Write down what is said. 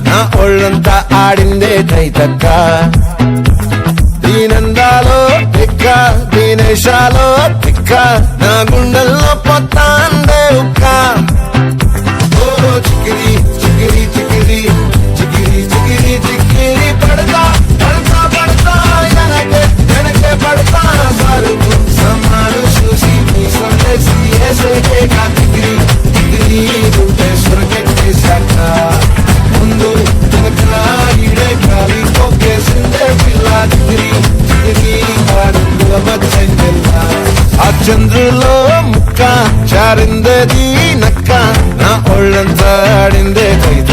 నా ఒళ్ళంతా ఆడిందే తైతక్క దీనందాలో తిక్క దీనేశాలో తిక్క నా గుండెల్లో పొత్తాందే ఉక్క ఓ చికిరి చికిరి చికిరి చికిరి చికిరి చికిరి పడతా పడతా పడతా వెనకే పడతా సరుకు సమ్మాను చూసి నీ సందేశి ఏసేకే కాకిరి చికిరి ఉంటే స్వర్గెక్కేశాక ముందు వెనక ఈడే కాలి కొక్కేసిందే పిల్ల చికిరి చికిరి ఆడుందుల మధ్యంజల్ల ఆ చంద్రులో ముక్క చారిందేది నక్క నా ఒళ్ళంతా ఆడిందే కైత